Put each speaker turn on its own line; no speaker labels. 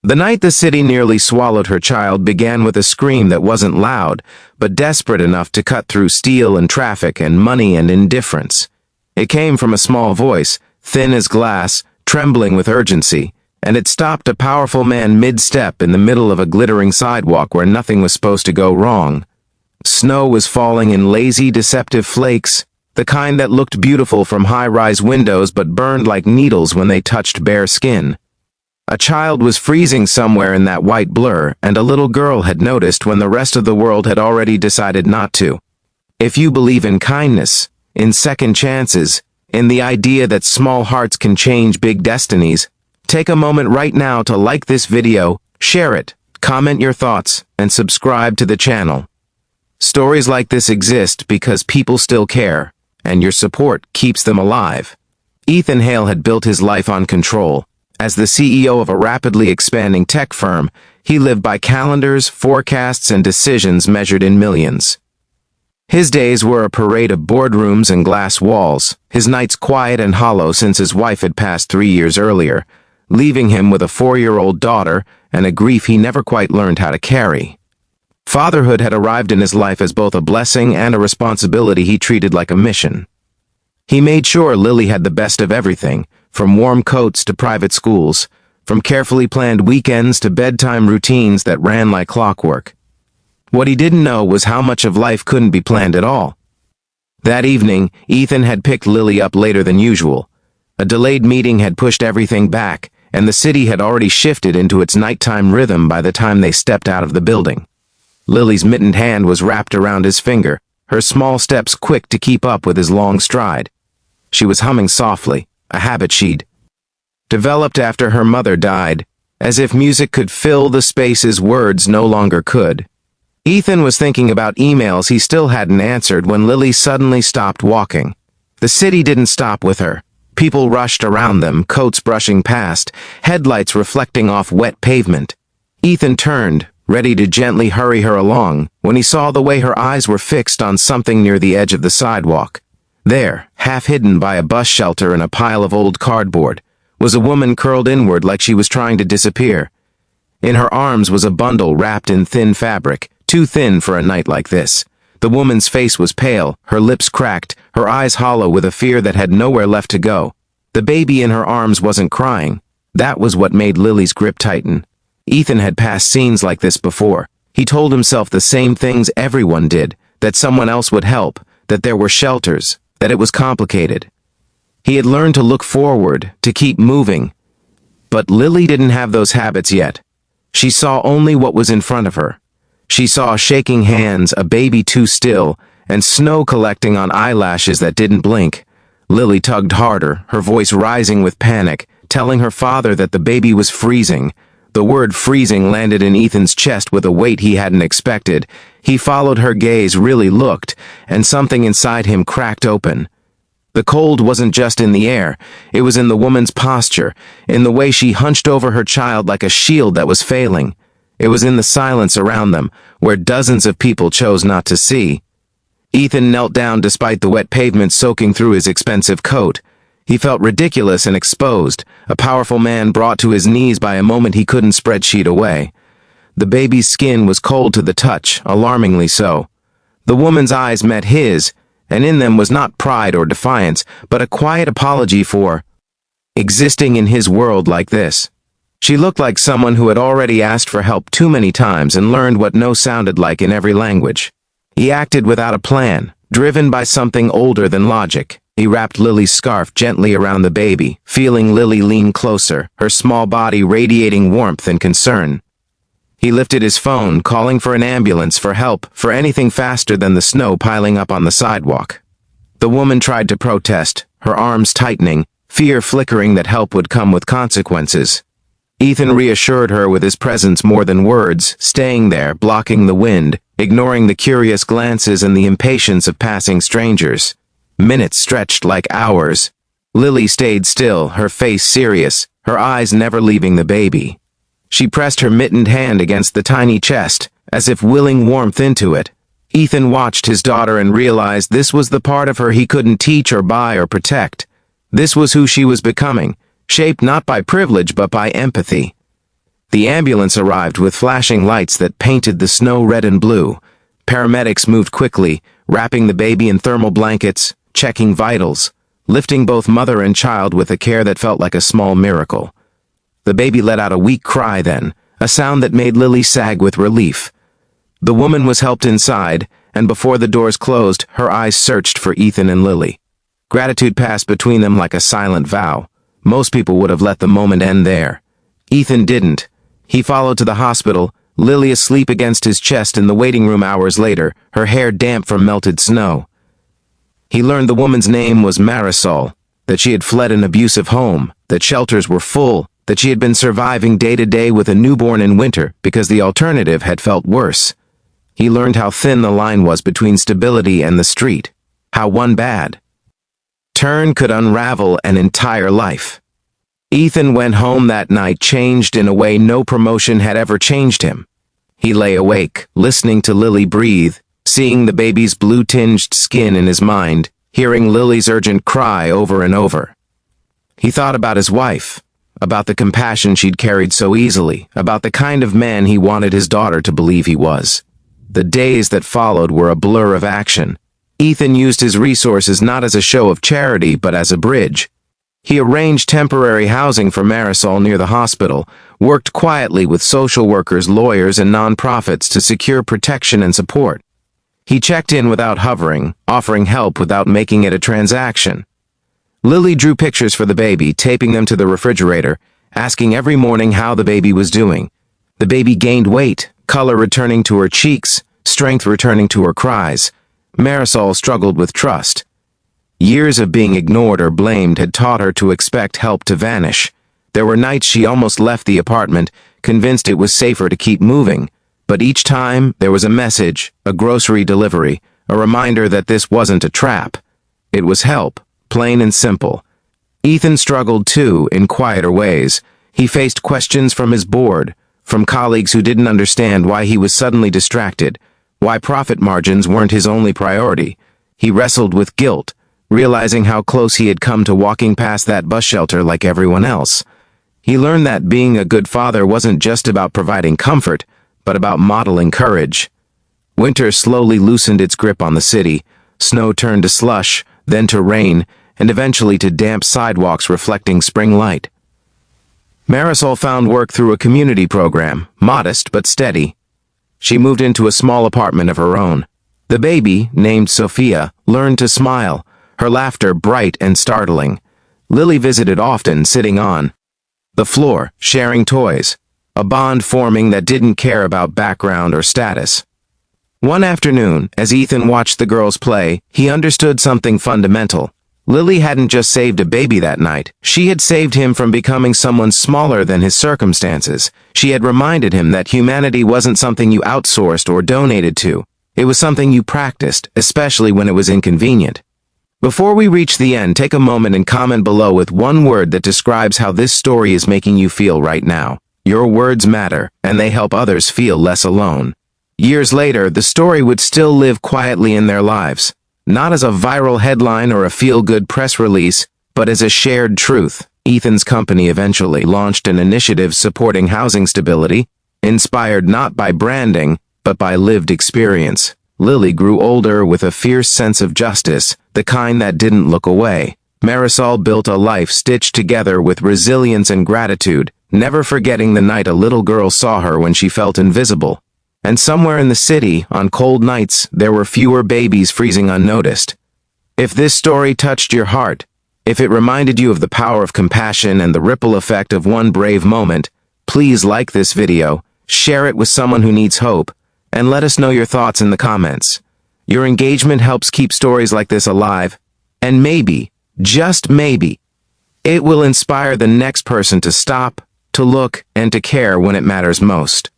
The night the city nearly swallowed her child began with a scream that wasn't loud, but desperate enough to cut through steel and traffic and money and indifference. It came from a small voice, thin as glass, trembling with urgency, and it stopped a powerful man mid-step in the middle of a glittering sidewalk where nothing was supposed to go wrong. Snow was falling in lazy, deceptive flakes, the kind that looked beautiful from high-rise windows but burned like needles when they touched bare skin. A child was freezing somewhere in that white blur, and a little girl had noticed when the rest of the world had already decided not to. If you believe in kindness, in second chances, in the idea that small hearts can change big destinies, take a moment right now to like this video, share it, comment your thoughts, and subscribe to the channel. Stories like this exist because people still care, and your support keeps them alive. Ethan Hale had built his life on control. As the CEO of a rapidly expanding tech firm, he lived by calendars, forecasts, and decisions measured in millions. His days were a parade of boardrooms and glass walls, his nights quiet and hollow since his wife had passed 3 years earlier, leaving him with a 4-year-old daughter and a grief he never quite learned how to carry. Fatherhood had arrived in his life as both a blessing and a responsibility he treated like a mission. He made sure Lily had the best of everything, from warm coats to private schools, from carefully planned weekends to bedtime routines that ran like clockwork. What he didn't know was how much of life couldn't be planned at all. That evening, Ethan had picked Lily up later than usual. A delayed meeting had pushed everything back, and the city had already shifted into its nighttime rhythm by the time they stepped out of the building. Lily's mittened hand was wrapped around his finger, her small steps quick to keep up with his long stride. She was humming softly, a habit she'd developed after her mother died, as if music could fill the spaces words no longer could. Ethan was thinking about emails he still hadn't answered when Lily suddenly stopped walking. The city didn't stop with her. People rushed around them, coats brushing past, headlights reflecting off wet pavement. Ethan turned, ready to gently hurry her along, when he saw the way her eyes were fixed on something near the edge of the sidewalk. There, half hidden by a bus shelter and a pile of old cardboard, was a woman curled inward like she was trying to disappear. In her arms was a bundle wrapped in thin fabric, too thin for a night like this. The woman's face was pale, her lips cracked, her eyes hollow with a fear that had nowhere left to go. The baby in her arms wasn't crying. That was what made Lily's grip tighten. Ethan had passed scenes like this before. He told himself the same things everyone did, that someone else would help, that there were shelters, that it was complicated. He had learned to look forward, to keep moving. But Lily didn't have those habits yet. She saw only what was in front of her. She saw shaking hands, a baby too still, and snow collecting on eyelashes that didn't blink. Lily tugged harder, her voice rising with panic, telling her father that the baby was freezing. The word freezing landed in Ethan's chest with a weight he hadn't expected. He followed her gaze, really looked, and something inside him cracked open. The cold wasn't just in the air, it was in the woman's posture, in the way she hunched over her child like a shield that was failing. It was in the silence around them, where dozens of people chose not to see. Ethan knelt down despite the wet pavement soaking through his expensive coat. He felt ridiculous and exposed, a powerful man brought to his knees by a moment he couldn't spreadsheet away. The baby's skin was cold to the touch, alarmingly so. The woman's eyes met his, and in them was not pride or defiance, but a quiet apology for existing in his world like this. She looked like someone who had already asked for help too many times and learned what no sounded like in every language. He acted without a plan, driven by something older than logic. He wrapped Lily's scarf gently around the baby, feeling Lily lean closer, her small body radiating warmth and concern. He lifted his phone, calling for an ambulance, for help, for anything faster than the snow piling up on the sidewalk. The woman tried to protest, her arms tightening, fear flickering that help would come with consequences. Ethan reassured her with his presence more than words, staying there, blocking the wind, ignoring the curious glances and the impatience of passing strangers. Minutes stretched like hours. Lily stayed still, her face serious, her eyes never leaving the baby. She pressed her mittened hand against the tiny chest, as if willing warmth into it. Ethan watched his daughter and realized this was the part of her he couldn't teach or buy or protect. This was who she was becoming, shaped not by privilege but by empathy. The ambulance arrived with flashing lights that painted the snow red and blue. Paramedics moved quickly, wrapping the baby in thermal blankets, checking vitals, lifting both mother and child with a care that felt like a small miracle. The baby let out a weak cry then, a sound that made Lily sag with relief. The woman was helped inside, and before the doors closed, her eyes searched for Ethan and Lily. Gratitude passed between them like a silent vow. Most people would have let the moment end there. Ethan didn't. He followed to the hospital, Lily asleep against his chest in the waiting room hours later, her hair damp from melted snow. He learned the woman's name was Marisol, that she had fled an abusive home, that shelters were full, that she had been surviving day to day with a newborn in winter because the alternative had felt worse. He learned how thin the line was between stability and the street, how one bad turn could unravel an entire life. Ethan went home that night changed in a way no promotion had ever changed him. He lay awake, listening to Lily breathe, seeing the baby's blue-tinged skin in his mind, hearing Lily's urgent cry over and over. He thought about his wife, about the compassion she'd carried so easily, about the kind of man he wanted his daughter to believe he was. The days that followed were a blur of action. Ethan used his resources not as a show of charity but as a bridge. He arranged temporary housing for Marisol near the hospital, worked quietly with social workers, lawyers, and nonprofits to secure protection and support. He checked in without hovering, offering help without making it a transaction. Lily drew pictures for the baby, taping them to the refrigerator, asking every morning how the baby was doing. The baby gained weight, color returning to her cheeks, strength returning to her cries. Marisol struggled with trust. Years of being ignored or blamed had taught her to expect help to vanish. There were nights she almost left the apartment, convinced it was safer to keep moving. But each time, there was a message, a grocery delivery, a reminder that this wasn't a trap. It was help, plain and simple. Ethan struggled too, in quieter ways. He faced questions from his board, from colleagues who didn't understand why he was suddenly distracted, why profit margins weren't his only priority. He wrestled with guilt, realizing how close he had come to walking past that bus shelter like everyone else. He learned that being a good father wasn't just about providing comfort, but about modeling courage. Winter slowly loosened its grip on the city. Snow turned to slush, then to rain, and eventually to damp sidewalks reflecting spring light. Marisol found work through a community program, modest but steady. She moved into a small apartment of her own. The baby, named Sophia, learned to smile, her laughter bright and startling. Lily visited often, sitting on the floor, sharing toys, a bond forming that didn't care about background or status. One afternoon, as Ethan watched the girls play, he understood something fundamental. Lily hadn't just saved a baby that night. She had saved him from becoming someone smaller than his circumstances. She had reminded him that humanity wasn't something you outsourced or donated to. It was something you practiced, especially when it was inconvenient. Before we reach the end, take a moment and comment below with one word that describes how this story is making you feel right now. Your words matter, and they help others feel less alone. Years later, the story would still live quietly in their lives, not as a viral headline or a feel-good press release, but as a shared truth. Ethan's company eventually launched an initiative supporting housing stability, inspired not by branding, but by lived experience. Lily grew older with a fierce sense of justice, the kind that didn't look away. Marisol built a life stitched together with resilience and gratitude, never forgetting the night a little girl saw her when she felt invisible. And somewhere in the city, on cold nights, there were fewer babies freezing unnoticed. If this story touched your heart, if it reminded you of the power of compassion and the ripple effect of one brave moment, please like this video, share it with someone who needs hope, and let us know your thoughts in the comments. Your engagement helps keep stories like this alive, and maybe, just maybe, it will inspire the next person to stop, to look, and to care when it matters most.